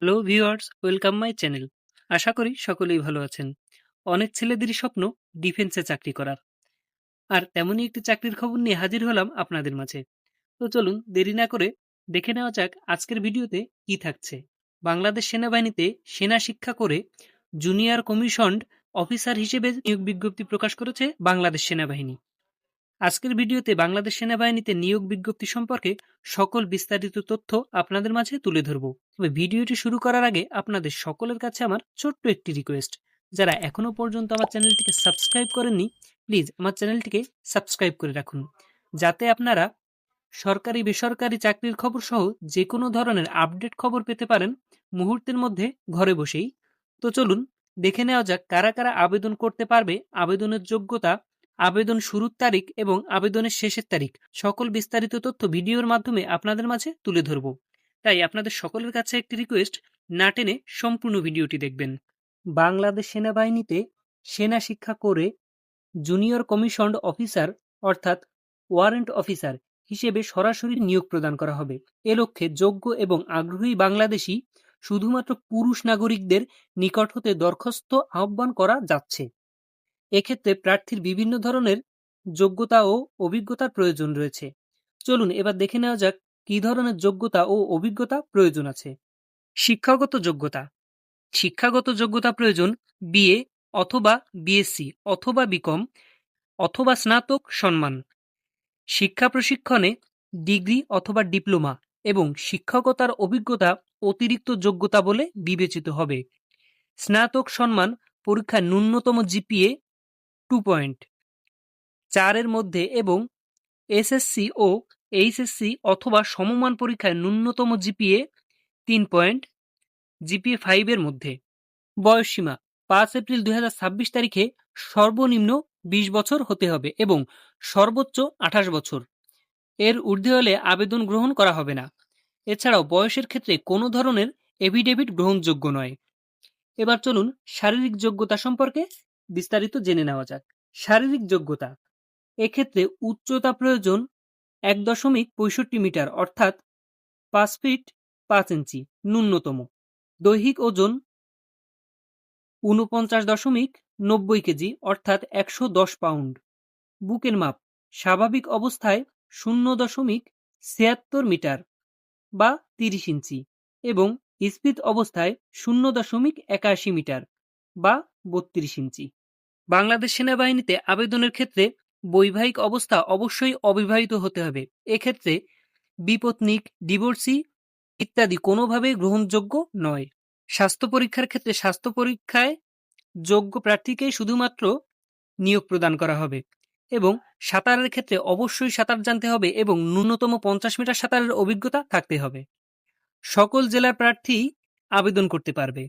Hello viewers, welcome my channel. আশা করি সকলেই ভালো আছেন। অনেক ছেলেদেরই স্বপ্ন ডিফেন্সে চাকরি করার। আর তেমনই একটি চাকরির খবর নিয়ে হাজির হলাম আপনাদের মাঝে। তো চলুন দেরি না করে দেখে নেওয়া যাক আজকের ভিডিওতে কি থাকছে। বাংলাদেশ সেনাবাহিনীতে সেনা শিক্ষা করে জুনিয়র কমিশনড অফিসার হিসেবে নিয়োগ বিজ্ঞপ্তি প্রকাশ করেছে বাংলাদেশ সেনাবাহিনী। আজকের ভিডিওতে বাংলাদেশ সেনাবাহিনীতে নিয়োগ বিজ্ঞপ্তি সম্পর্কে সকল বিস্তারিত তথ্য আপনাদের মাঝে তুলে ধরব। তবে ভিডিওটি শুরু করার আগে আপনাদের সকলের কাছে আমার ছোট্ট একটি রিকোয়েস্ট, যারা এখনো পর্যন্ত আমার চ্যানেলটিকে সাবস্ক্রাইব করেননি প্লিজ আমার চ্যানেলটিকে সাবস্ক্রাইব করে রাখুন, যাতে আপনারা সরকারি বেসরকারি চাকরির খবর সহ যে কোনো ধরনের আপডেট খবর পেতে পারেন মুহূর্তের মধ্যে ঘরে বসেই। তো চলুন দেখে নেওয়া যাক কারা কারা আবেদন করতে পারবে, আবেদনের যোগ্যতা, আবেদন শুরুর তারিখ এবং আবেদনের শেষের তারিখ, সকল বিস্তারিত তথ্য ভিডিওর মাধ্যমে আপনাদের মাঝে তুলে ধরব। তাই আপনাদের সকলের কাছে একটি রিকোয়েস্ট, না টেনে সম্পূর্ণ ভিডিওটি দেখবেন। বাংলাদেশ সেনাবাহিনীতে সেনা শিক্ষা করে জুনিয়র কমিশনড অফিসার অর্থাৎ ওয়ারেন্ট অফিসার হিসেবে সরাসরি নিয়োগ প্রদান করা হবে। এ লক্ষ্যে যোগ্য এবং আগ্রহী বাংলাদেশি শুধুমাত্র পুরুষ নাগরিকদের নিকট হতে দরখাস্ত আহ্বান করা যাচ্ছে। এক্ষেত্রে প্রার্থীর বিভিন্ন ধরনের যোগ্যতা ও অভিজ্ঞতার প্রয়োজন রয়েছে। চলুন এবার দেখে নেওয়া যাক কী ধরনের যোগ্যতা ও অভিজ্ঞতা প্রয়োজন আছে। শিক্ষাগত যোগ্যতা। শিক্ষাগত যোগ্যতা প্রয়োজন বিএ অথবা বিএসসি অথবা বিকম অথবা স্নাতক সম্মান। শিক্ষা প্রশিক্ষণে ডিগ্রি অথবা ডিপ্লোমা এবং শিক্ষকতার অভিজ্ঞতা অতিরিক্ত যোগ্যতা বলে বিবেচিত হবে। স্নাতক সম্মান পরীক্ষার ন্যূনতম জিপিএ 2.4 মধ্যে এবং এসএসসি ও এইচএসসি অথবা সমমান পরীক্ষায় ন্যূনতম জিপিএ 3 জিপিএ 5 মধ্যে। বয়সসীমা 5 এপ্রিল 2026 তারিখে সর্বনিম্ন 20 বছর হতে হবে এবং সর্বোচ্চ 28 বছর। এর ঊর্ধ্বে হলে আবেদন গ্রহণ করা হবে না। এছাড়াও বয়সের ক্ষেত্রে কোনো ধরনের এফিডেভিট গ্রহণযোগ্য নয়। এবার চলুন শারীরিক যোগ্যতা সম্পর্কে বিস্তারিত জেনে নেওয়া যাক। শারীরিক যোগ্যতা। এক্ষেত্রে উচ্চতা প্রয়োজন 1.65 মিটার অর্থাৎ 5 ফিট 5 ইঞ্চি ন্যূনতম। দৈহিক ওজন 49.90 কেজি অর্থাৎ 110 পাউন্ড। বুকের মাপ স্বাভাবিক অবস্থায় 0.76 মিটার বা 30 ইঞ্চি এবং স্ফীত অবস্থায় 0.81 মিটার বা 32 ইঞ্চি। বাংলাদেশ সেনাবাহিনীতে আবেদনের ক্ষেত্রে বৈবাহিক অবস্থা অবশ্যই অবিবাহিত হতে হবে। এক্ষেত্রে বিপত্নিক, ডিভোর্সি ইত্যাদি কোনোভাবেই গ্রহণযোগ্য নয়। স্বাস্থ্য পরীক্ষার ক্ষেত্রে স্বাস্থ্য পরীক্ষায় যোগ্য প্রার্থীকেই শুধুমাত্র নিয়োগ প্রদান করা হবে এবং সাঁতারের ক্ষেত্রে অবশ্যই সাঁতার জানতে হবে এবং ন্যূনতম 50 মিটার সাঁতারের অভিজ্ঞতা থাকতে হবে। সকল জেলার প্রার্থী আবেদন করতে পারবে।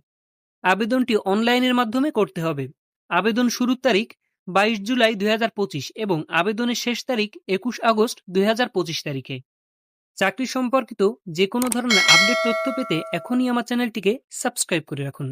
আবেদনটি অনলাইনের মাধ্যমে করতে হবে। আবেদন শুরুর তারিখ 22 জুলাই 2025 এবং আবেদনের শেষ তারিখ 21 আগস্ট 2025 তারিখে। চাকরি সম্পর্কিত যে কোনো ধরনের আপডেট তথ্য পেতে এখনই আমার চ্যানেলটিকে সাবস্ক্রাইব করে রাখুন।